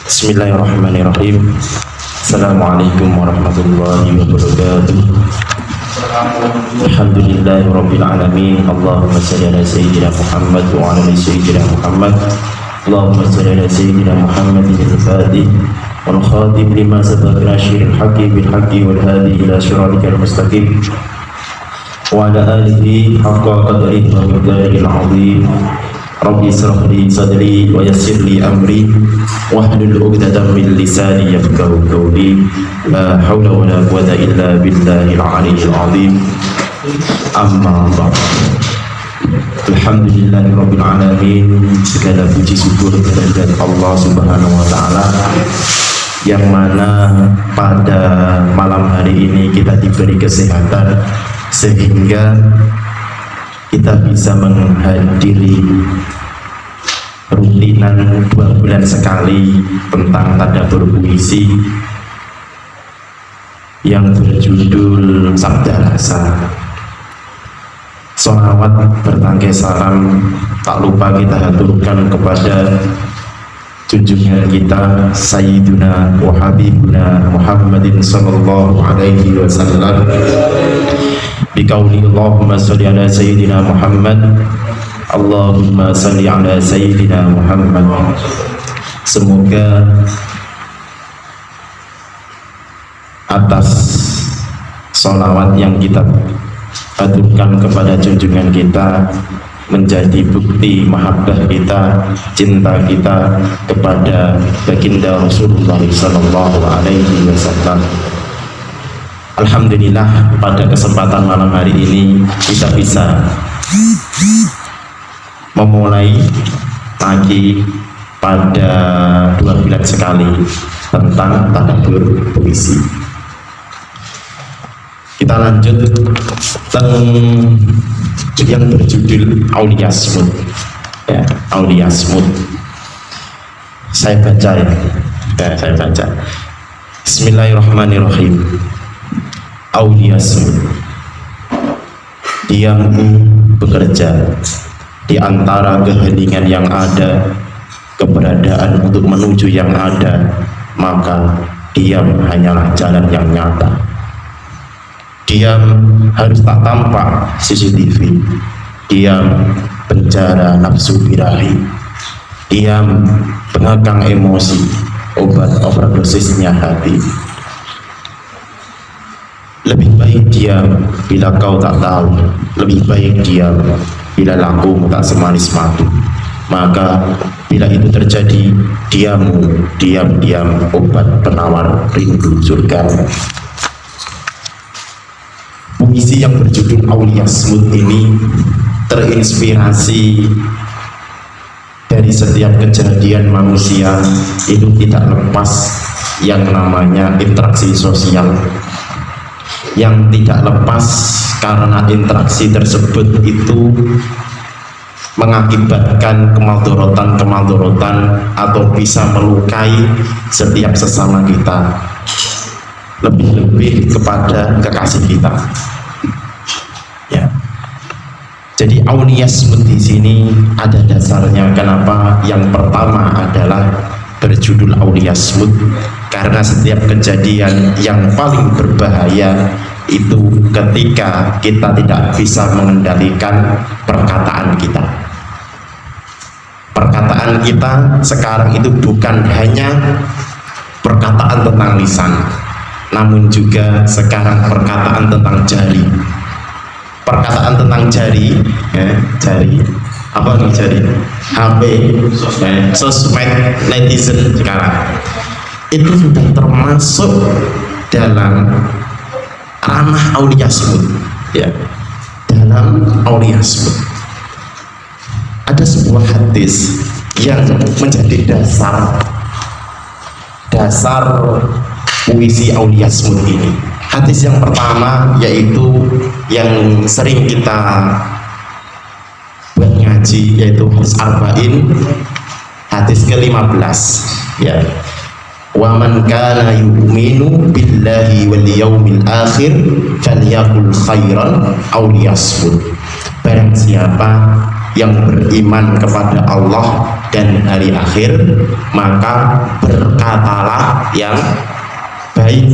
Bismillahirrahmanirrahim. Assalamualaikum warahmatullahi wabarakatuh. Alhamdulillahirabbil alamin. Allahumma shalli ala sayyidina Muhammad wa ala ali sayyidina Muhammad. Allahumma shalli ala sayyidina Muhammadin al-fatih wal khatim lima sabaqa nasyiril haqqi bil haqqi wal hadi ila siratikal mustaqim wa ala alihi haqqa qadrihi wa miqdaril azim. Rabbi israh li sadri wa yassir li amri wahlul 'uqdatam min lisani yafqahu qawli. La haula wa la quwwata illa billahil 'aliyyil 'azim. Amma ba'd. Alhamdulillahirabbil alamin. Segala puji syukur kehadirat Allah Subhanahu wa taala yang mana pada malam hari ini kita diberi kesehatan sehingga kita bisa menghadiri rutinan 2 bulan sekali tentang tadabbur puisi yang berjudul Sabda Rasa. Sholawat bertangkai salam tak lupa kita haturkan kepada junjungan kita Sayyiduna wa Habibuna Muhammadin sallallahu alaihi wasallam. Biqauli Allahumma sholli ala sayyidina Muhammad. Allahumma sholli ala sayyidina Muhammad. Semoga atas sholawat yang kita aturkan kepada junjungan kita menjadi bukti mahabbah kita, cinta kita kepada baginda Rasulullah sallallahu alaihi wasallam. Alhamdulillah pada kesempatan malam hari ini kita bisa memulai lagi pada 2 bulan sekali tentang tadabbur puisi. Kita lanjut tentang yang berjudul Aulia Smut, ya, Aulia Smut. Saya baca ya, saya baca. Bismillahirrahmanirrahim. Aulia Smut. Diamku bekerja di antara keheningan yang ada, keberadaan untuk menuju yang ada, maka diam hanyalah jalan yang nyata. Diam harus tak tampak CCTV. Diam penjara nafsu birahi. Diam pengekang emosi, obat overdosisnya hati. Lebih baik diam bila kau tak tahu, lebih baik diam bila lakumu tak semanis madu. Maka bila itu terjadi, diammu diam-diam obat penawar rindu surga. Puisi yang berjudul Aulia Smut ini terinspirasi dari setiap kejadian manusia itu tidak lepas yang namanya interaksi sosial, yang tidak lepas karena interaksi tersebut itu mengakibatkan kemadorotan atau bisa melukai setiap sesama kita, lebih-lebih kepada kekasih kita. Ya. Jadi Aulia Smut di sini ada dasarnya. Kenapa? Yang pertama adalah berjudul Aulia Smut karena setiap kejadian yang paling berbahaya itu ketika kita tidak bisa mengendalikan perkataan kita. Perkataan kita sekarang itu bukan hanya perkataan tentang lisan, namun juga sekarang perkataan tentang jari. Perkataan tentang jari, ya, jari apa nih jari? HP, sosmed, netizen sekarang itu sudah termasuk dalam ranah Aulia Smut, ya, dalam Aulia Smut. Ada sebuah hadis yang menjadi dasar puisi Aulia Smut ini. Hadis yang pertama yaitu yang sering kita buat ngaji, yaitu hadis arba'in, hadis ke-15, ya. Wa man kana yu'minu billahi wal yaumil akhir falyaqul khairan aw liyasmut. barang siapa yang beriman kepada Allah dan hari akhir, maka berkatalah yang baik.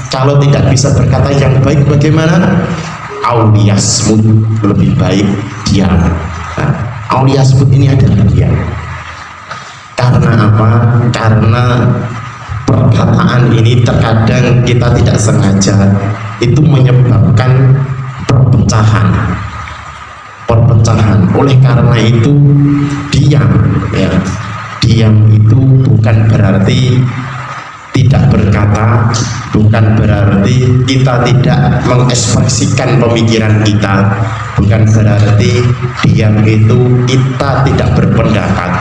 Kalau tidak bisa berkata yang baik, bagaimana? Auliyasmut, lebih baik diam. Nah, auliyasmut ini adalah diam. Karena apa? Karena perkataan ini terkadang kita tidak sengaja itu menyebabkan perpecahan. Oleh karena itu diam, ya. Diam itu bukan berarti tidak berkata, bukan berarti kita tidak mengekspresikan pemikiran kita, bukan berarti diam itu kita tidak berpendapat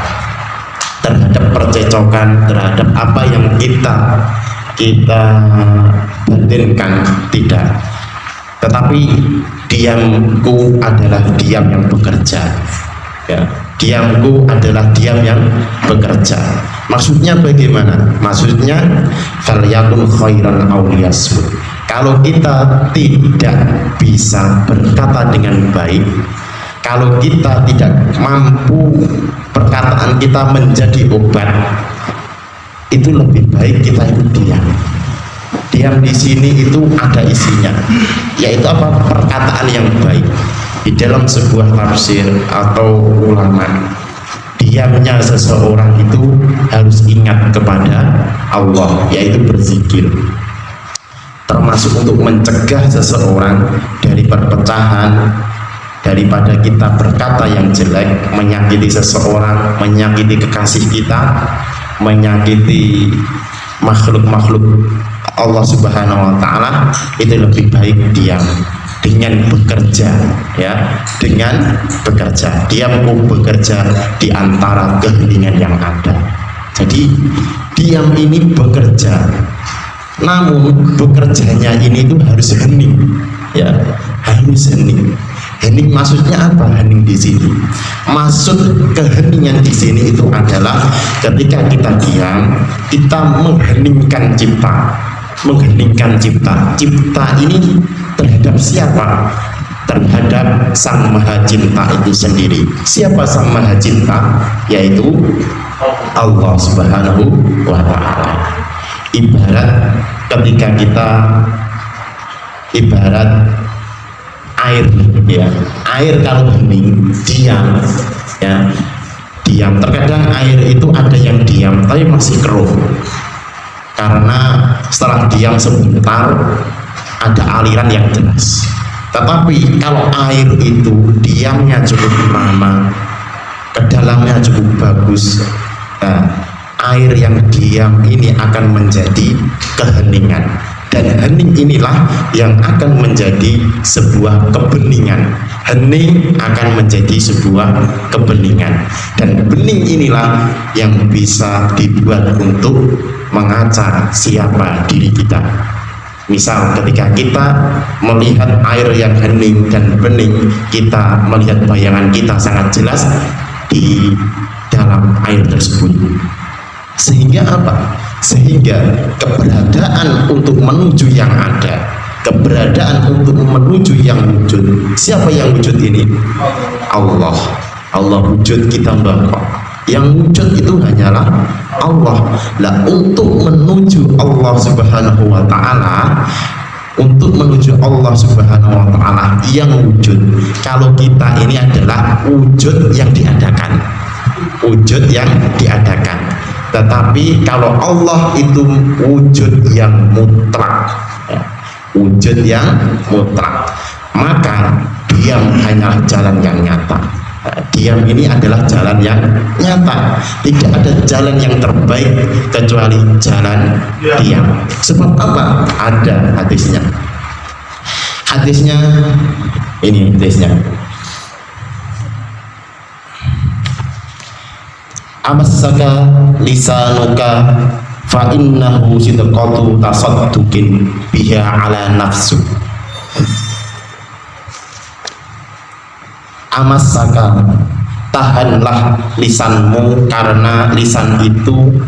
terhadap percecokan, terhadap apa yang kita batinkan, tidak. Tetapi diamku adalah diam yang bekerja, ya. Diamku adalah diam yang bekerja. Maksudnya bagaimana? Maksudnya falyakun khairan aw liyasmut. Kalau kita tidak bisa berkata dengan baik, kalau kita tidak mampu perkataan kita menjadi obat, itu lebih baik kita itu diam. Diam di sini itu ada isinya, yaitu apa? Perkataan yang baik. Di dalam sebuah tafsir atau ulama, diamnya seseorang itu harus ingat kepada Allah, yaitu berzikir. Termasuk untuk mencegah seseorang dari perpecahan, daripada kita berkata yang jelek, menyakiti seseorang, menyakiti kekasih kita, menyakiti makhluk-makhluk Allah Subhanahu wa Ta'ala. Itu lebih baik diam dengan bekerja, ya, dengan bekerja. Diamku bekerja di antara keheningan yang ada. Jadi diam ini bekerja, namun bekerjanya ini itu harus hening, ya, harus hening. Hening maksudnya apa? Hening di sini, maksud keheningan di sini itu adalah ketika kita diam, kita mengheningkan cipta. Mengheningkan cipta. Cipta ini terhadap siapa? Terhadap Sang Maha Cinta itu sendiri. Siapa Sang Maha Cinta? Yaitu Allah Subhanahu wa Ta'ala. Ibarat ketika kita ibarat air, ya. Air kalau hening, diam, ya. Diam. Terkadang air itu ada yang diam tapi masih keruh. Karena setelah diam sebentar ada aliran yang jelas. Tetapi kalau air itu diamnya cukup lama, ke dalamnya cukup bagus, nah, air yang diam ini akan menjadi keheningan, dan hening inilah yang akan menjadi sebuah kebeningan. Hening akan menjadi sebuah kebeningan, dan bening inilah yang bisa dibuat untuk mengacar siapa diri kita. Misal ketika kita melihat air yang hening dan bening, kita melihat bayangan kita sangat jelas di dalam air tersebut. Sehingga apa? Sehingga keberadaan untuk menuju yang ada, keberadaan untuk menuju yang wujud. Siapa yang wujud ini? Allah. Allah wujud, kita bakal. Yang wujud itu hanyalah Allah. Lah, untuk menuju Allah Subhanahu wa Ta'ala, untuk menuju Allah Subhanahu wa Ta'ala yang wujud, kalau kita ini adalah wujud yang diadakan, wujud yang diadakan. Tetapi kalau Allah itu wujud yang mutlak, ya, wujud yang mutlak, maka diam hanyalah jalan yang nyata. Diam ini adalah jalan yang nyata. Tidak ada jalan yang terbaik kecuali jalan diam. Sebab apa? Ada hadisnya. Hadisnya ini hadisnya. Amassaka lisanuka fa innahu sidqatu tasadduqin biha ala nafsu. Amassaka, tahanlah lisanmu, karena lisan itu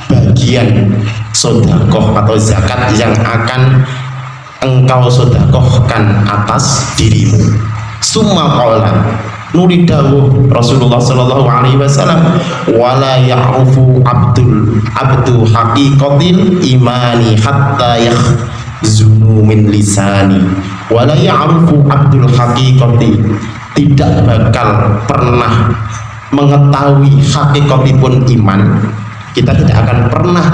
bagian sodakoh atau zakat yang akan engkau sodakohkan atas dirimu. Summa qala nuli dawuh Rasulullah sallallahu alaihi wasallam, wala ya'rufu abdu haqiqatil imani hatta yakhzunu min lisani. Wala ya'rufu abdul haqiqati, tidak bakal pernah mengetahui hakikatipun iman. Kita tidak akan pernah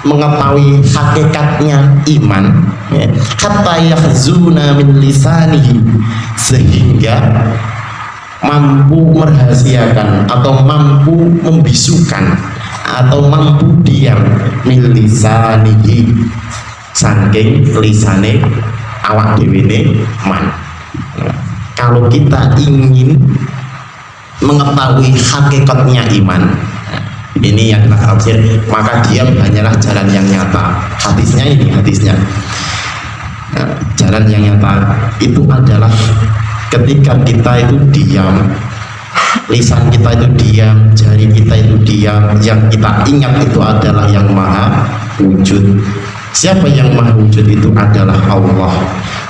mengetahui hakikatnya iman, ya. Hatta yahzuna min lisanihi, sehingga mampu merahasiakan atau mampu membisukan atau mampu diam min lisanihi, saking lisane awak dhewe man. Nah, kalau kita ingin mengetahui hakikatnya iman, ini yang kita tafsir, maka diam hanyalah jalan yang nyata. Hadisnya ini, hadisnya jalan yang nyata itu adalah ketika kita itu diam, lisan kita itu diam, jari kita itu diam, yang kita ingat itu adalah yang maha wujud. Siapa yang maha wujud itu adalah Allah.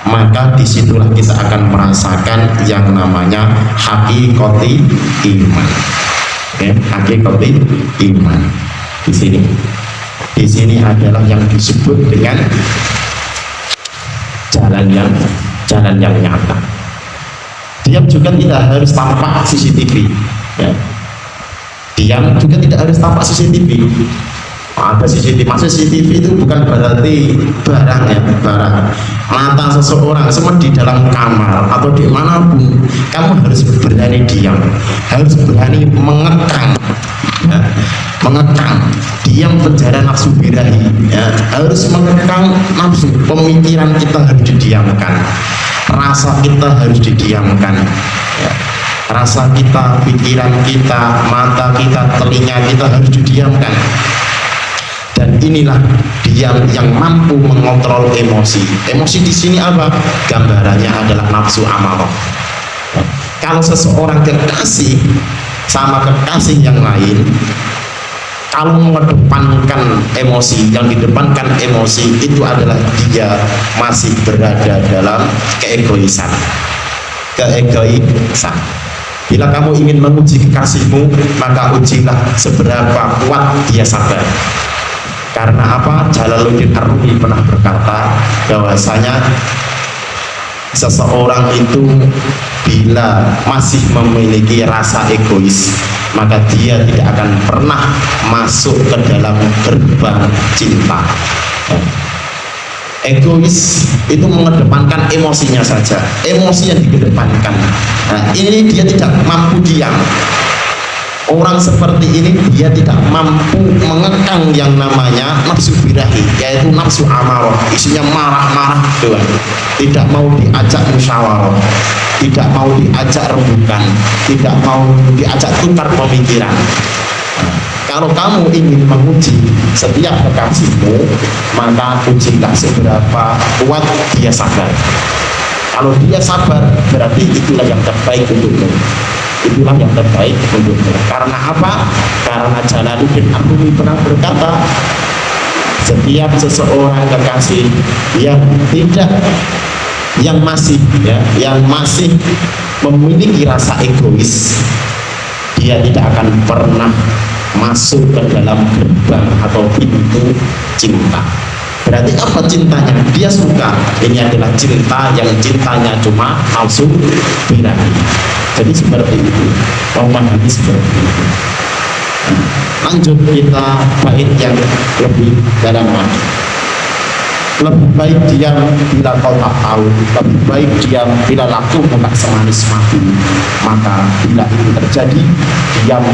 Maka disitulah kita akan merasakan yang namanya hakikati iman. Hakikati iman. Di sini adalah yang disebut dengan jalan yang nyata. Diam juga tidak harus tampak CCTV, ya. Diam juga tidak harus tampak CCTV. Ada CCTV, maksud CCTV itu bukan berarti barang, ya, barang. Mata seseorang semua di dalam kamar atau di manapun, kamu harus berani diam, harus berani mengekang, ya, mengekang, diam penjara nafsu birahi, ya, harus mengekang nafsu. Pemikiran kita harus didiamkan, rasa kita harus didiamkan, ya. Rasa kita, pikiran kita, mata kita, telinga kita harus didiamkan. Dan inilah diam yang mampu mengontrol emosi. Emosi di sini apa? Gambarannya adalah nafsu amarah. Kalau seseorang kekasih sama kekasih yang lain, kalau mengedepankan emosi, yang didepankan emosi itu adalah dia masih berada dalam keegoisan. Keegoisan. Bila kamu ingin menguji kekasihmu, maka ujilah seberapa kuat dia sabar. Karena apa? Jalaluddin Ar-Rumi pernah berkata bahwasanya seseorang itu bila masih memiliki rasa egois, maka dia tidak akan pernah masuk ke dalam gerbang cinta. Egois itu mengedepankan emosinya saja, emosi yang dikedepankan. Nah, ini dia tidak mampu diam. Orang seperti ini dia tidak mampu mengekang yang namanya nafsu birahi, yaitu nafsu amarah, isinya marah-marah doang, tidak mau diajak musyawarah, tidak mau diajak rembukan, tidak mau diajak tukar pemikiran. Nah, kalau kamu ingin menguji setiap kekasihmu, maka ujilah seberapa kuat dia sabar. Kalau dia sabar, berarti itulah yang terbaik untukmu. Itulah yang terbaik untukmu. Karena apa? Karena Jalaluddin Ar-Rumi pernah berkata, setiap seseorang kekasih yang masih memiliki rasa egois, dia tidak akan pernah masuk ke dalam gerbang atau pintu cinta. Berarti apa cintanya? Dia suka. Ini adalah cinta yang cintanya cuma nafsu birahi. Jadi seperti itu, memahami seperti itu. Lanjut kita bait yang lebih dalam lagi. Lebih baik diam bila kau tak tahu, lebih baik diam bila lakumu tak semanis madu. Maka bila itu terjadi, diam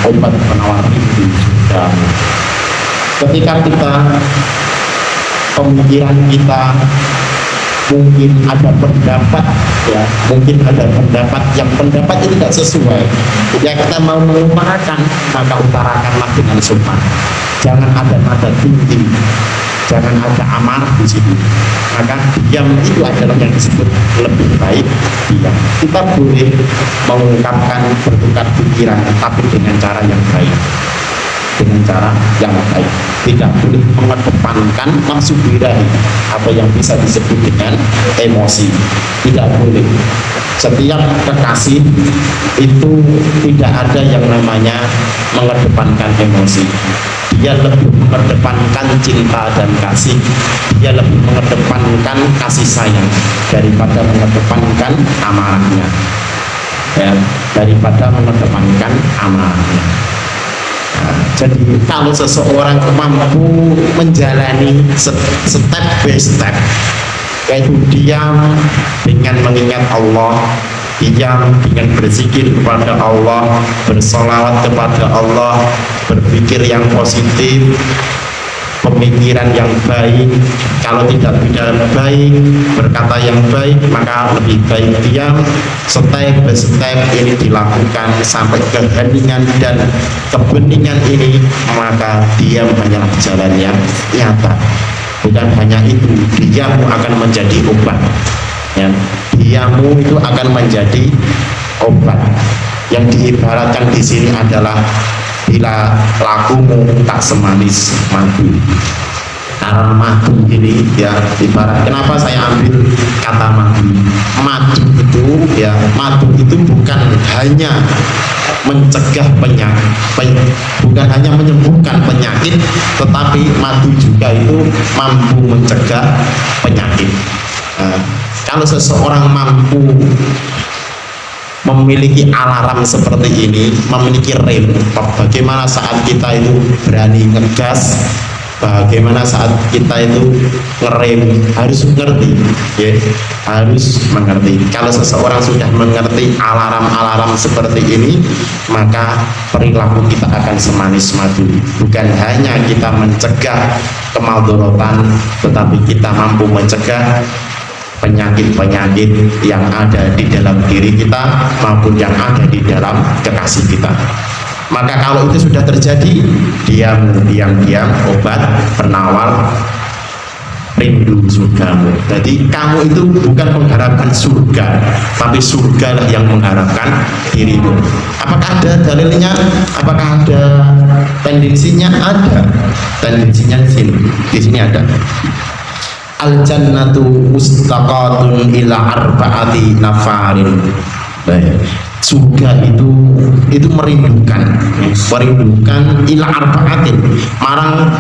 obat penawar rindu sudamu. Ketika kita, pemikiran kita mungkin ada pendapat, ya, mungkin ada pendapat yang pendapatnya tidak sesuai, ya kita mau mengutarakan, maka utarakanlah dengan sopan. Jangan ada nada tinggi, jangan ada amarah di situ. Maka diam itu adalah yang disebut lebih baik diam. Kita boleh mengungkapkan bertukar pikiran, tapi dengan cara yang baik. dengan cara yang baik. Tidak boleh mengedepankan nafsu birahi, apa yang bisa disebut dengan emosi. Tidak boleh. Setiap kekasih itu tidak ada yang namanya mengedepankan emosi. Dia lebih mengedepankan cinta dan kasih. Dia lebih mengedepankan kasih sayang daripada mengedepankan amarahnya, ya, daripada mengedepankan amarahnya. Nah, jadi kalau seseorang mampu menjalani step by step, yaitu diam dengan mengingat Allah, diam dengan berzikir kepada Allah, bersolawat kepada Allah, berpikir yang positif, pemikiran yang baik. Kalau tidak baik, berkata yang baik, maka lebih baik diam. Step by step ini dilakukan sampai keheningan dan kebeningan ini, maka diam hanyalah jalan yang nyata. Bukan hanya itu, diammu akan menjadi obat, ya. Diammu itu akan menjadi obat. Yang diibaratkan di sini adalah bila lakumu tak semanis madu. Karena madu ini, ya, ibarat, kenapa saya ambil kata madu? Madu itu, ya, madu itu bukan hanya mencegah penyakit, bukan hanya menyembuhkan penyakit, tetapi madu juga itu mampu mencegah penyakit. Nah, kalau seseorang mampu memiliki alarm seperti ini, memiliki rem, bagaimana saat kita itu berani ngegas, bagaimana saat kita itu ngerem, harus mengerti, ya, harus mengerti. Kalau seseorang sudah mengerti alarm-alarm seperti ini, maka perilaku kita akan semanis madu. Bukan hanya kita mencegah kemadharatan, tetapi kita mampu mencegah penyakit-penyakit yang ada di dalam diri kita maupun yang ada di dalam kekasih kita. Maka kalau itu sudah terjadi, diam obat penawar rindu surgamu. Jadi kamu itu bukan mengharapkan surga, tapi surgalah yang mengharapkan dirimu. Apakah ada dalilnya? Apakah ada tendensinya? Ada tendensinya di sini ada. Al jannatu mustaqatun ila arba'ati nafarin. Surga itu merindukan ila arba'atin, marang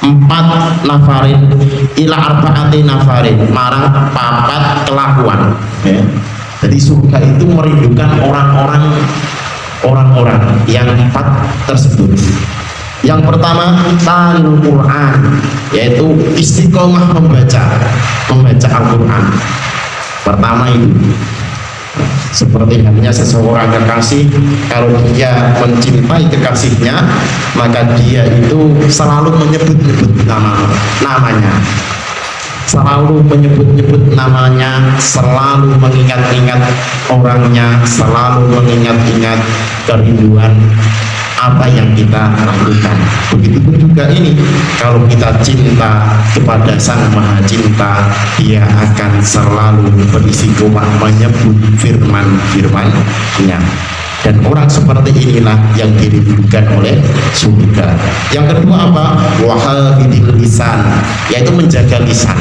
4 nafarin, ila arba'ati nafarin, marang 4 kelakuan, ya. Jadi surga itu merindukan orang-orang yang 4 tersebut. Yang pertama, talul Quran, yaitu istiqomah membaca Al-Quran. Pertama itu, seperti halnya seseorang kekasih, kalau dia mencintai kekasihnya, maka dia itu selalu menyebut-nyebut namanya, selalu menyebut-nyebut namanya, selalu mengingat-ingat orangnya, selalu mengingat-ingat kerinduan apa yang kita lakukan. Begitupun juga ini, kalau kita cinta kepada Sang Maha Cinta, dia akan selalu beristiqomah menyebut firman-firman-Nya. Dan orang seperti inilah yang dirindukan oleh surga. Yang kedua apa? Wahafidil lisan, yaitu menjaga lisan.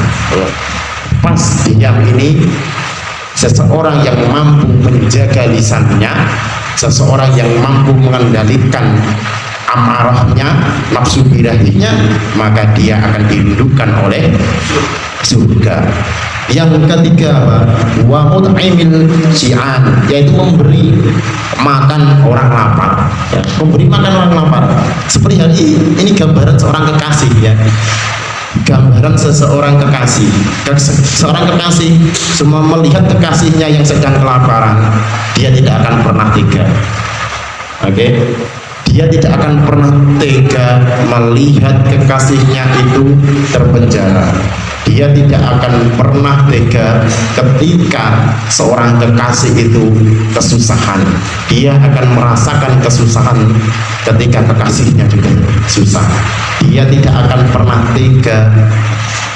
Pas diam ini, seseorang yang mampu menjaga lisannya, seseorang yang mampu mengendalikan amarahnya, nafsu birahinya, maka dia akan dirindukan oleh surga. Yang ketiga, wa mut'imil syi'an, yaitu memberi makan orang lapar, ya, memberi makan orang lapar. Seperti hari ini gambaran seorang kekasih, ya, gambaran seseorang kekasih. Seorang kekasih semua melihat kekasihnya yang sedang kelaparan, dia tidak akan pernah tega. Oke, dia tidak akan pernah tega melihat kekasihnya itu terpenjara. Dia tidak akan pernah tega ketika seorang kekasih itu kesusahan. Dia akan merasakan kesusahan ketika kekasihnya juga susah. Dia tidak akan pernah tega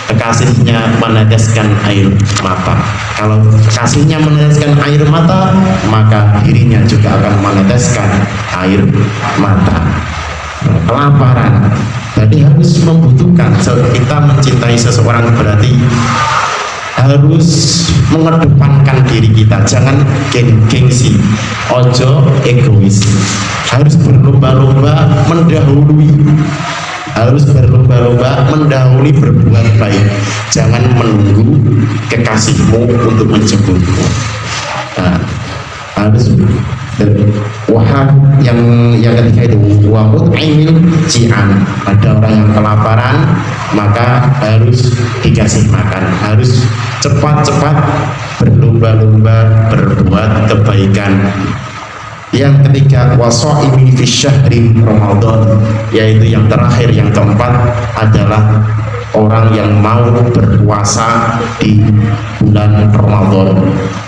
kekasihnya meneteskan air mata. Kalau kekasihnya meneteskan air mata, maka dirinya juga akan meneteskan air mata. kelaparan. Jadi harus membutuhkan. Kita mencintai seseorang berarti harus mengedepankan diri kita, jangan gengsi, ojo egois, harus berlomba-lomba mendahului, mendahului berbuat baik, jangan menunggu kekasihmu untuk menjemputmu. Nah, harus yang ketiga itu wahud ainil ji'an, ada orang yang kelaparan maka harus dikasih makan, harus cepat-cepat berlomba-lomba berbuat kebaikan. Yang ketiga wasoimi fi syahri Ramadan, yaitu yang terakhir, yang keempat adalah orang yang mau berpuasa di bulan Ramadan.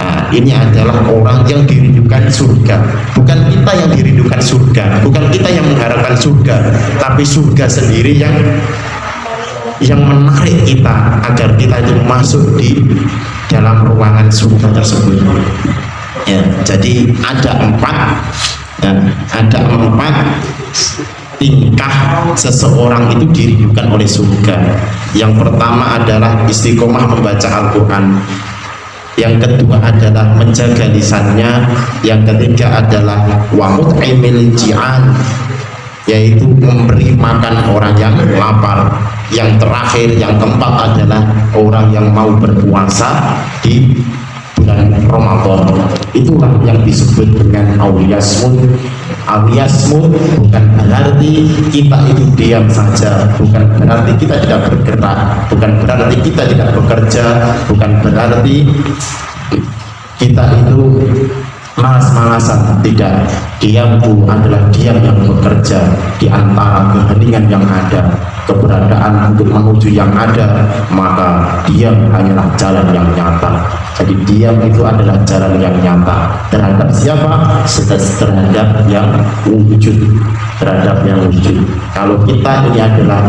Nah, ini adalah orang yang dirindukan surga. Bukan kita yang dirindukan surga, bukan kita yang mengharapkan surga, tapi surga sendiri yang menarik kita agar kita itu masuk di dalam ruangan surga tersebut. Ya, jadi ada empat tingkah seseorang itu dirindukan oleh surga. Yang pertama adalah istiqomah membaca Al-Quran, yang kedua adalah menjaga lisannya, yang ketiga adalah wa'ud aimil ji'an, yaitu memberi makan orang yang lapar, yang terakhir, yang keempat adalah orang yang mau berpuasa di bulan Ramadan. Itulah yang disebut dengan auliyasmud. Auliyasmud bukan berarti kita itu diam saja, bukan berarti kita tidak bergerak, bukan berarti kita tidak bekerja, bukan berarti kita itu malas-malasan. Tidak, diam itu adalah diam yang bekerja di antara keheningan yang ada, keberadaan untuk menuju yang ada, maka diam hanyalah jalan yang nyata. Jadi diam itu adalah jalan yang nyata terhadap siapa? Terhadap yang wujud, terhadap yang wujud. Kalau kita ini adalah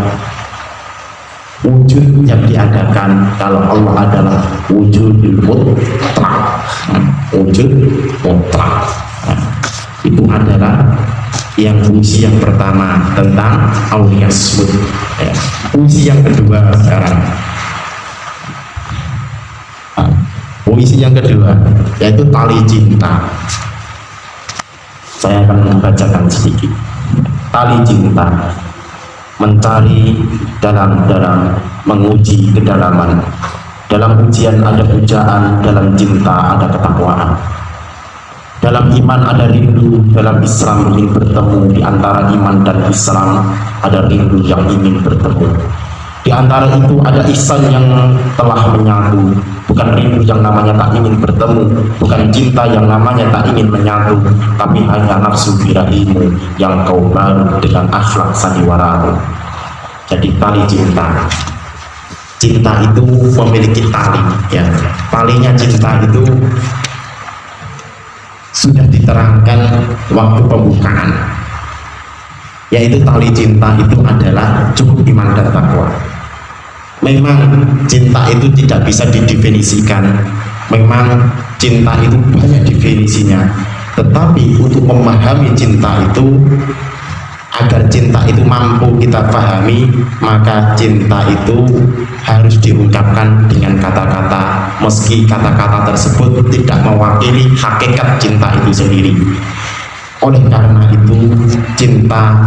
wujud yang diadakan, kalau Allah adalah wujudul mutlak, wujud mutlak. Itu adalah yang fungsi yang pertama tentang auliyasmud. Fungsi yang kedua sekarang, fungsi yang kedua yaitu tali cinta. Saya akan membacakan sedikit. Tali cinta, mencari dalam-dalam, menguji kedalaman. Dalam ujian ada pujaan, dalam cinta ada ketakwaan. Dalam iman ada rindu, dalam Islam ingin bertemu. Di antara iman dan Islam ada rindu yang ingin bertemu. Di antara itu ada ihsan yang telah menyatu, bukan rindu yang namanya tak ingin bertemu, bukan cinta yang namanya tak ingin menyatu, tapi hanya nafsu birahimu yang kau balut dengan akhlak sandiwaramu. Jadi tali cinta. Cinta itu memiliki tali, ya. Talinya cinta itu sudah diterangkan waktu pembukaan, yaitu tali cinta itu adalah cukup iman dan takwa. Memang cinta itu tidak bisa didefinisikan, memang cinta itu banyak definisinya, tetapi untuk memahami cinta itu, agar cinta itu mampu kita pahami, maka cinta itu harus diungkapkan dengan kata-kata, meski kata-kata tersebut tidak mewakili hakikat cinta itu sendiri. Oleh karena itu, cinta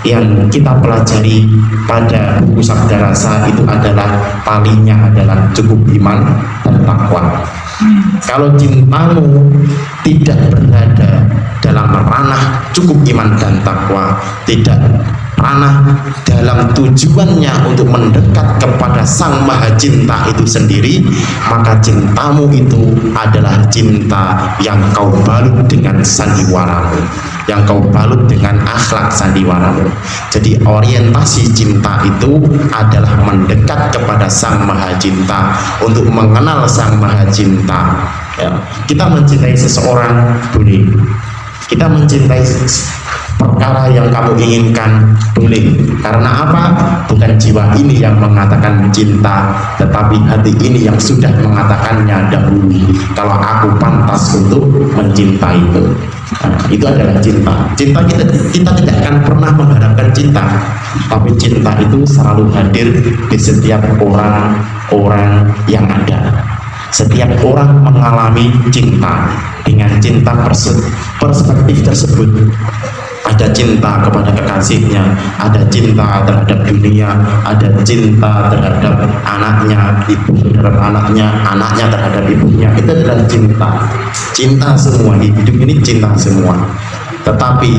yang kita pelajari pada buku Sabda Rasa itu adalah talinya adalah cukup iman dan takwa. Kalau cintamu tidak berada dalam ranah cukup iman dan takwa, tidak ranah dalam tujuannya untuk mendekat kepada Sang Maha Cinta itu sendiri, maka cintamu itu adalah cinta yang kau balut dengan sandiwaramu, yang kau balut dengan akhlak sandiwaramu. Jadi orientasi cinta itu adalah mendekat kepada Sang Maha Cinta, untuk mengenal Sang Maha Cinta. Ya. Kita mencintai seseorang boleh, kita mencintai perkara yang kamu inginkan boleh. Karena apa? Bukan jiwa ini yang mengatakan cinta, tetapi hati ini yang sudah mengatakannya dahulu, kalau aku pantas untuk mencintaimu. Nah, itu adalah cinta. Cinta kita tidak akan pernah mengharapkan cinta, tapi cinta itu selalu hadir di setiap orang yang ada. Setiap orang mengalami cinta. Dengan cinta perspektif tersebut, ada cinta kepada kekasihnya, ada cinta terhadap dunia, ada cinta terhadap anaknya, ibu terhadap anaknya, anaknya terhadap ibunya. Itu adalah cinta semua. Hidup ini cinta semua. Tetapi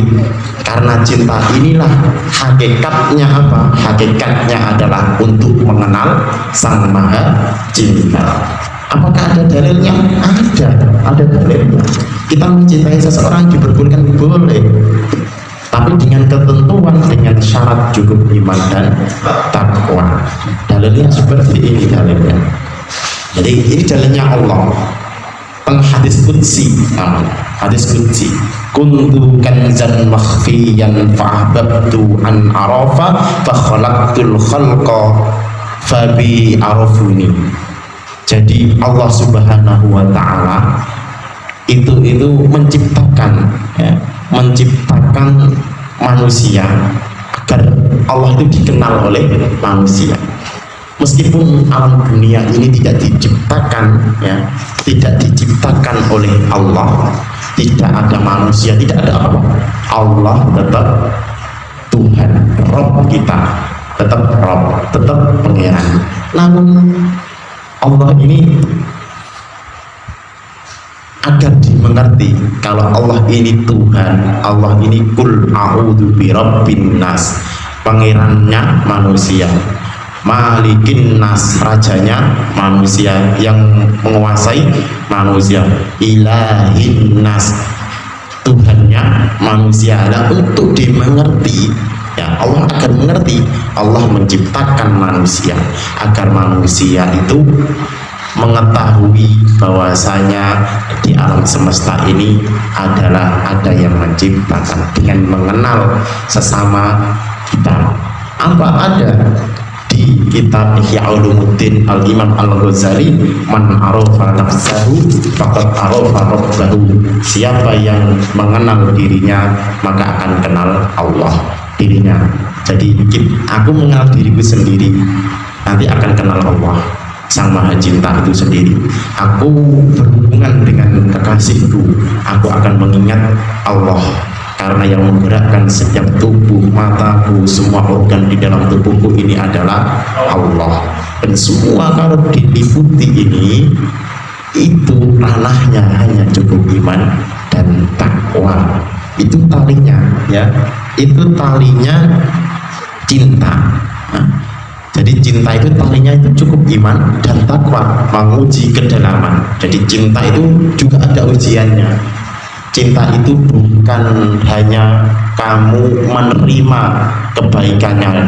karena cinta inilah hakikatnya apa? Hakikatnya adalah untuk mengenal Sang Maha Cinta. Apakah ada dalilnya? Ada dalilnya. Kita mencintai seseorang diperbolehkan, boleh, tapi dengan ketentuan, dengan syarat cukup iman dan takwa. Dalilnya seperti ini dalilnya. Jadi ini dalilnya Allah. Hadis qudsi, hadis qudsi. Kuntu kanzan makhfiyan fa'ahbabtu an arafa fa khalaqtul khalqa fabi arafuni. Jadi Allah Subhanahu wa taala itu menciptakan manusia agar Allah itu dikenal oleh manusia. Meskipun alam dunia ini tidak diciptakan oleh Allah, tidak ada manusia, tidak ada apa, Allah tetap Tuhan, Rabb kita, tetap Rabb, tetap Pangeran. Namun Allah ini agar dimengerti kalau Allah ini Tuhan, Allah ini kul a'udzu birabbin nas, pangerannya manusia, malikin nas, rajanya manusia, yang menguasai manusia, ilahin nas, Tuhannya manusia. Nah, untuk dimengerti Allah agar mengerti, Allah menciptakan manusia agar manusia itu mengetahui bahwasanya di alam semesta ini ada yang menciptakan, dengan mengenal sesama kita. Apa ada di kitab Ihya Ulumuddin Al-Imam Al-Ghazali, man arafa nafsahu faqad arafa rabbahu, siapa yang mengenal dirinya maka akan kenal Allah dirinya. Jadi aku mengenal diriku sendiri, nanti akan kenal Allah Sang Maha Cinta itu sendiri. Aku berhubungan dengan kekasihku, aku akan mengingat Allah, karena yang menggerakkan setiap tubuh, mataku, semua organ di dalam tubuhku ini adalah Allah. Dan semua kalau diliputi ini, itu ranahnya hanya cukup iman dan takwa. Itu talinya, itu talinya cinta. Jadi cinta itu talinya itu cukup iman dan takwa, menguji kedalaman. Jadi cinta itu juga ada ujiannya. Cinta itu bukan hanya kamu menerima kebaikannya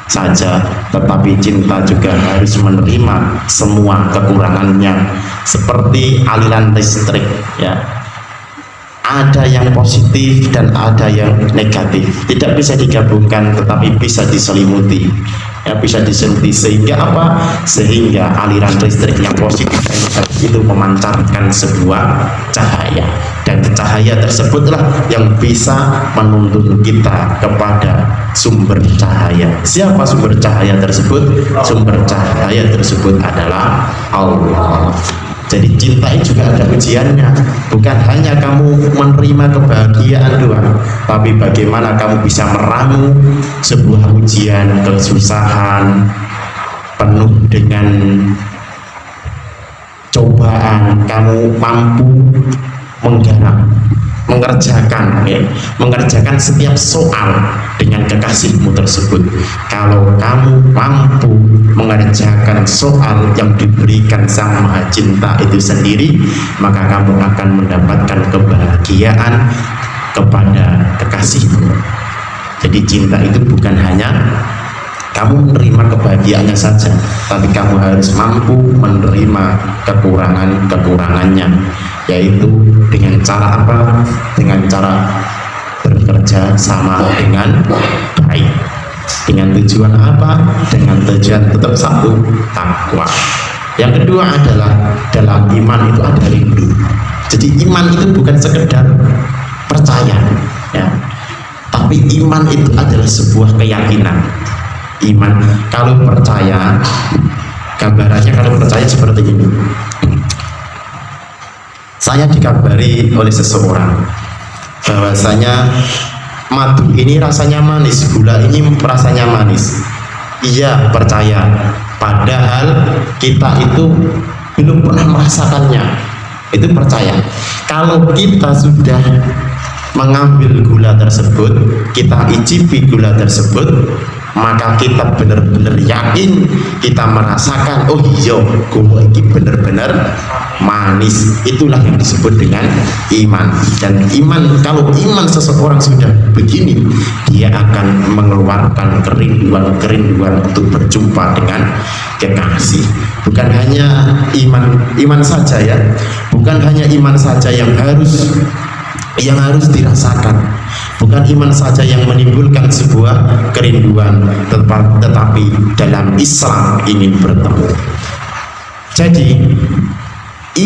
saja, tetapi cinta juga harus menerima semua kekurangannya. Seperti aliran listrik, ada yang positif dan ada yang negatif, tidak bisa digabungkan tetapi bisa diselimuti, bisa diselimuti, sehingga apa? Sehingga aliran listrik yang positif dan negatif itu memancarkan sebuah cahaya, dan cahaya tersebutlah yang bisa menuntun kita kepada sumber cahaya. Siapa sumber cahaya tersebut? Sumber cahaya tersebut adalah Allah. Jadi cinta itu juga ada ujiannya, bukan hanya kamu menerima kebahagiaan doang, tapi bagaimana kamu bisa meramu sebuah ujian, kesusahan penuh dengan cobaan, kamu mampu mengerjakan setiap soal dengan kekasihmu tersebut. Kalau kamu mampu mengerjakan soal yang diberikan Sang Maha Cinta itu sendiri, maka kamu akan mendapatkan kebahagiaan kepada kekasihmu. Jadi cinta itu bukan hanya kamu menerima kebahagiaannya saja, tapi kamu harus mampu menerima kekurangannya, yaitu dengan cara apa? Dengan cara bekerja sama dengan baik. Dengan tujuan apa? Dengan tujuan tetap satu, takwa. Yang kedua adalah dalam iman itu ada rindu. Jadi iman itu bukan sekedar Jadi iman itu adalah sebuah keyakinan. Iman, kalau percaya, gambarannya kalau percaya seperti ini. Saya dikabari oleh seseorang bahwasanya madu ini rasanya manis, gula ini rasanya manis. Iya, percaya. Padahal kita itu belum pernah merasakannya. Itu percaya. Kalau kita sudah mengambil gula tersebut, kita icipi gula tersebut, maka kita benar-benar yakin, kita merasakan, oh iya, gula ini benar-benar manis. Itulah yang disebut dengan iman. Dan iman, kalau iman seseorang sudah begini, dia akan mengeluarkan kerinduan untuk berjumpa dengan kekasih. Bukan hanya iman saja ya, bukan hanya iman saja yang harus dirasakan, bukan iman saja yang menimbulkan sebuah kerinduan, tetapi dalam Islam ingin bertemu. Jadi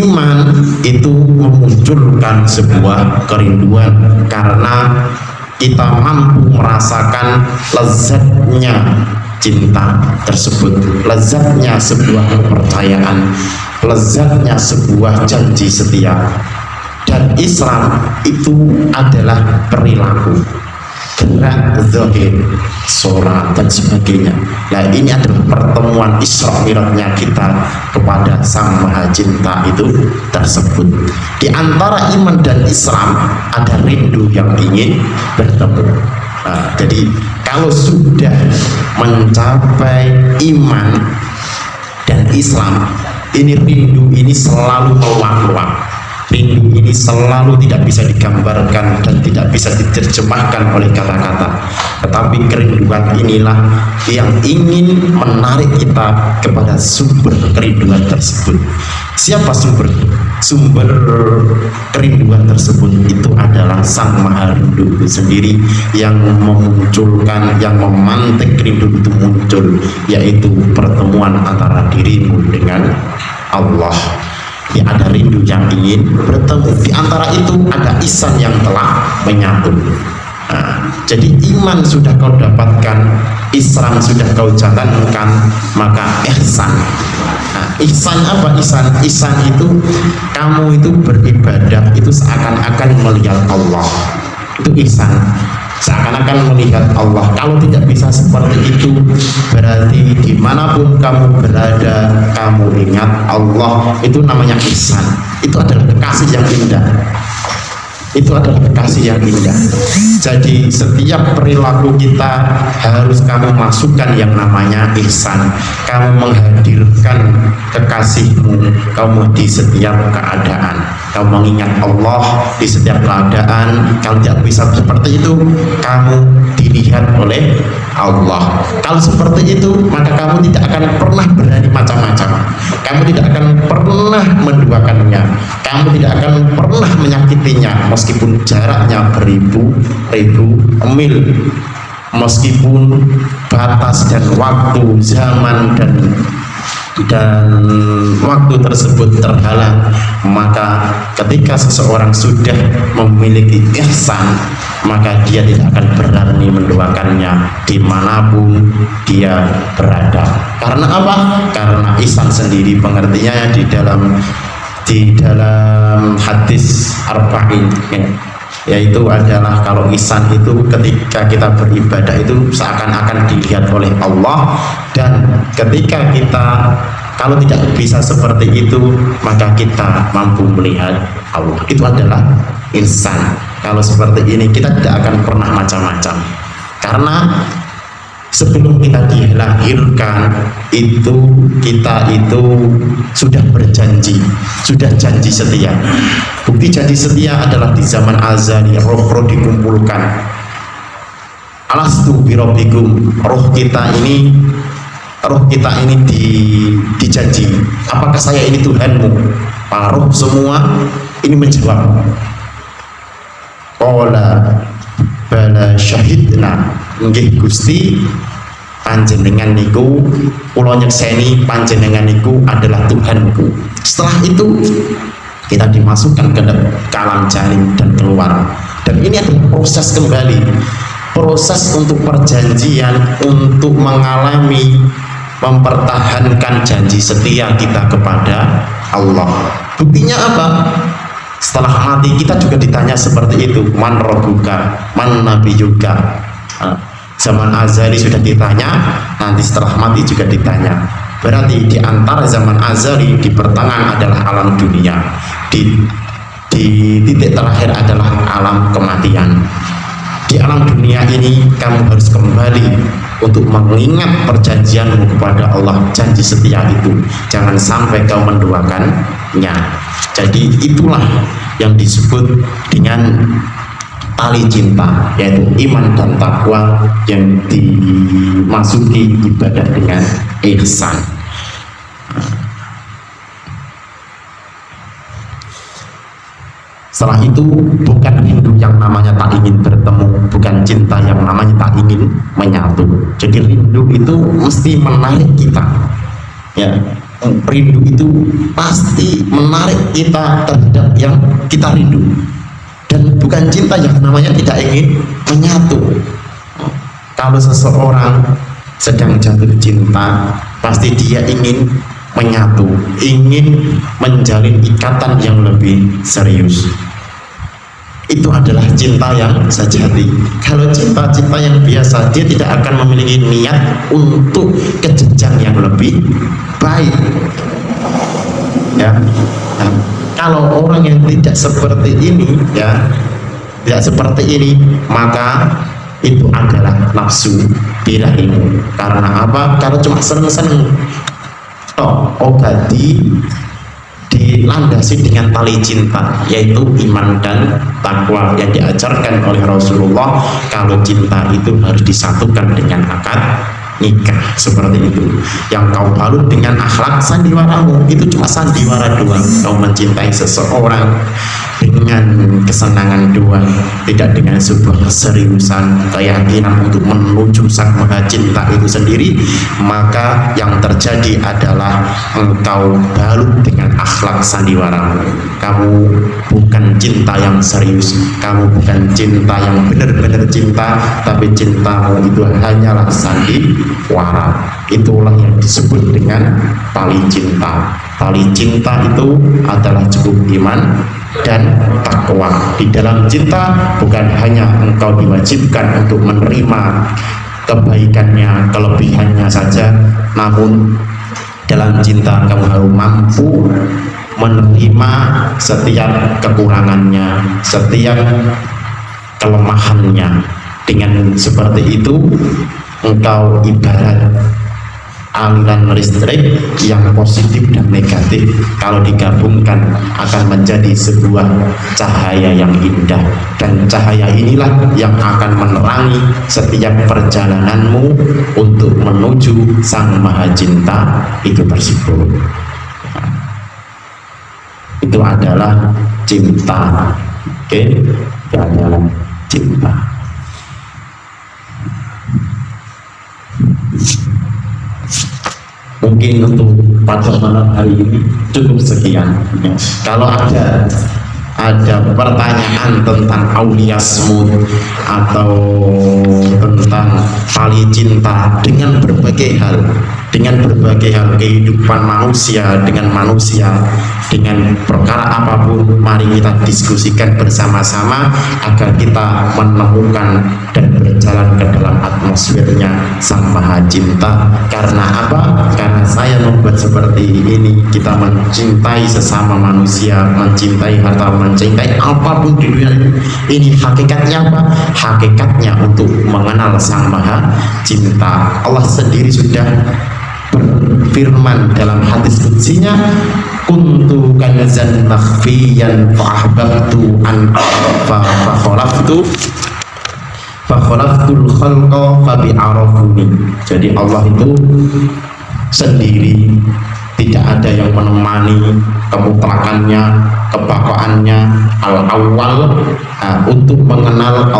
iman itu memunculkan sebuah kerinduan karena kita mampu merasakan lezatnya cinta tersebut, lezatnya sebuah kepercayaan, lezatnya sebuah janji setia. Dan Islam itu adalah perilaku, gerak, zahir, sholat dan sebagainya. Nah, ini adalah pertemuan Isra Mi'rajnya kita kepada Sang Maha Cinta itu tersebut. Di antara iman dan Islam ada rindu yang ingin bertemu. Nah, jadi kalau sudah mencapai iman dan Islam, ini rindu ini selalu meluap-luap. Rindu ini selalu tidak bisa digambarkan dan tidak bisa diterjemahkan oleh kata-kata, tetapi kerinduan inilah yang ingin menarik kita kepada sumber kerinduan tersebut. Siapa sumber kerinduan tersebut? Itu adalah Sang Maha Rindu itu sendiri yang memunculkan, yang memantik rindu itu muncul, yaitu pertemuan antara dirimu dengan Allah. Ya, ada rindu yang ingin bertemu. Di antara itu ada ihsan yang telah menyatu. Nah, jadi iman sudah kau dapatkan, Islam sudah kau jalankan, maka ihsan. Nah, ihsan apa ihsan? Ihsan itu kamu itu beribadah itu seakan-akan melihat Allah. Itu ihsan. Seakan-akan melihat Allah. Kalau tidak bisa seperti itu, berarti dimanapun kamu berada, kamu ingat Allah. Itu namanya ihsan. Itu adalah kekasih yang indah. Itu adalah kekasih yang indah. Jadi setiap perilaku kita harus kamu masukkan yang namanya ihsan. Kamu menghadirkan kekasihmu kamu di setiap keadaan. Kamu mengingat Allah di setiap keadaan. Kalau tidak bisa seperti itu, kamu dilihat oleh Allah. Kalau seperti itu, maka kamu tidak akan pernah berani macam-macam. Kamu tidak akan pernah menduakannya. Kamu tidak akan pernah menyakitinya, meskipun jaraknya beribu-ribu mil, meskipun batas dan waktu, zaman dan waktu tersebut terhalang. Maka ketika seseorang sudah memiliki ihsan, maka dia tidak akan berani mendoakannya dimanapun dia berada. Karena apa? Karena ihsan sendiri pengertiannya di dalam hadis arba'in, yaitu adalah kalau ihsan itu ketika kita beribadah itu seakan-akan dilihat oleh Allah, dan ketika kita kalau tidak bisa seperti itu, maka kita mampu melihat Allah. Itu adalah ihsan. Kalau seperti ini kita tidak akan pernah macam-macam, karena sebelum kita dilahirkan itu kita itu sudah berjanji, sudah janji setia. Bukti janji setia adalah di zaman azali roh-roh dikumpulkan. Alastu birabbikum, roh kita ini dijanji, apakah saya ini Tuhanmu? Para roh semua ini menjawab, qala bala syahidna, nggih Gusti, panjenengan niku kula nyekseni panjenengan niku adalah Tuhanku. Setelah itu kita dimasukkan ke alam janin dan keluar, dan ini adalah proses kembali. proses untuk perjanjian, untuk mengalami mempertahankan janji setia kita kepada Allah. Buktinya apa? Setelah mati kita juga ditanya seperti itu, man rabbuka, man nabiyuka. Zaman azali sudah ditanya, nanti setelah mati juga ditanya. Berarti di antara zaman azali di pertengahan adalah alam dunia, di titik terakhir adalah alam kematian. Di alam dunia ini kamu harus kembali untuk mengingat perjanjianmu kepada Allah, janji setia itu jangan sampai kau menduakannya. Jadi itulah yang disebut dengan tali cinta, yaitu iman dan takwa yang dimasuki ibadah dengan ihsan. Setelah itu bukan rindu yang namanya tak ingin bertemu, bukan cinta yang namanya tak ingin menyatu. Jadi rindu itu mesti menarik kita, ya. Rindu itu pasti menarik kita terhadap yang kita rindu, dan bukan cinta yang namanya tidak ingin menyatu. Kalau seseorang sedang jatuh cinta, pasti dia ingin menyatu, ingin menjalin ikatan yang lebih serius. Itu adalah cinta yang sejati. Kalau cinta-cinta yang biasa, dia tidak akan memiliki niat untuk ke jenjang yang lebih baik, ya. Nah, kalau orang yang tidak seperti ini, ya, tidak seperti ini, maka itu adalah nafsu birahimu. Karena apa? Karena cuma seneng-seneng obati dilandasi dengan tali cinta, yaitu iman dan takwa yang diajarkan oleh Rasulullah. Kalau cinta itu harus disatukan dengan akad nikah, seperti itu. Yang kau balut dengan akhlak sandiwaramu, itu cuma sandiwara doang. Kau mencintai seseorang dengan kesenangan doang, tidak dengan sebuah keseriusan, keyakinan untuk menuju sang maha cinta itu sendiri, maka yang terjadi adalah engkau balut dengan akhlak sandiwaramu. Kamu bukan cinta yang serius, kamu bukan cinta yang benar-benar cinta, tapi cintamu itu hanyalah sandiwara. Itulah yang disebut dengan tali cinta. Tali cinta itu adalah cukup iman dan takwa. Di dalam cinta bukan hanya engkau diwajibkan untuk menerima kebaikannya, kelebihannya saja, namun dalam cinta kamu harus mampu menerima setiap kekurangannya, setiap kelemahannya. Dengan seperti itu engkau ibarat aliran listrik yang positif dan negatif, kalau digabungkan akan menjadi sebuah cahaya yang indah, dan cahaya inilah yang akan menerangi setiap perjalananmu untuk menuju sang maha cinta itu tersebut. Itu adalah cinta. Oke, itu adalah cinta. Mungkin untuk pada malam hari ini cukup sekian. Kalau ada pertanyaan tentang aulia smooth atau tentang tali cinta dengan berbagai hal kehidupan manusia dengan manusia, dengan perkara apapun, mari kita diskusikan bersama-sama agar kita menemukan dan berjalan ke dalam atmosfernya sang maha cinta. Karena apa? Karena saya membuat seperti ini, kita mencintai sesama manusia, mencintai harta, mencintai apapun di dunia ini. Hakikatnya apa? Hakikatnya untuk mengenal sang maha cinta. Allah sendiri sudah berfirman dalam hadis qudsiynya, kuntu kanzan makhfiyan fa'ahbabtu an fakhalaftul khalqa fabi'arafuni. Jadi Allah itu sendiri, tidak ada yang menemani kemutlakannya, kebakaannya al-awwal, untuk mengenal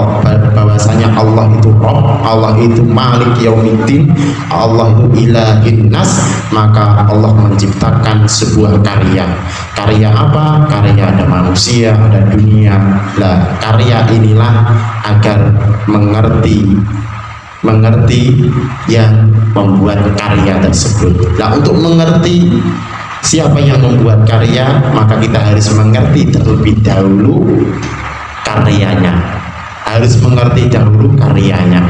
bahwasanya Allah itu Rabb, Allah itu Malik Yaumiddin, Allah itu Ilahin Nas, maka Allah menciptakan sebuah karya. Karya apa? Karya ada manusia, ada dunia. Lah, karya inilah agar mengerti yang membuat karya tersebut. Nah, untuk mengerti siapa yang membuat karya, maka kita harus mengerti terlebih dahulu karyanya. Harus mengerti dahulu karyanya.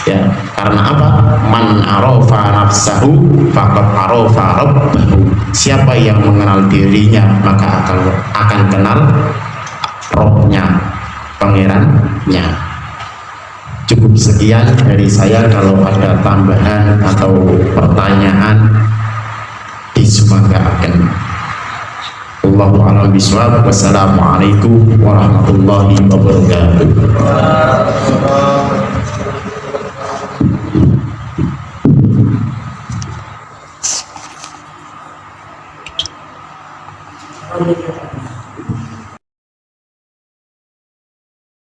Ya, karena apa? Man arafa nafsahu faqad arafa rabbahu. Siapa yang mengenal dirinya, maka akan kenal Rabb-nya, pangerannya. Cukup sekian dari saya. Kalau ada tambahan atau pertanyaan disumanggakan. Wallahu a'lam bishawab. Wassalamualaikum warahmatullahi wabarakatuh.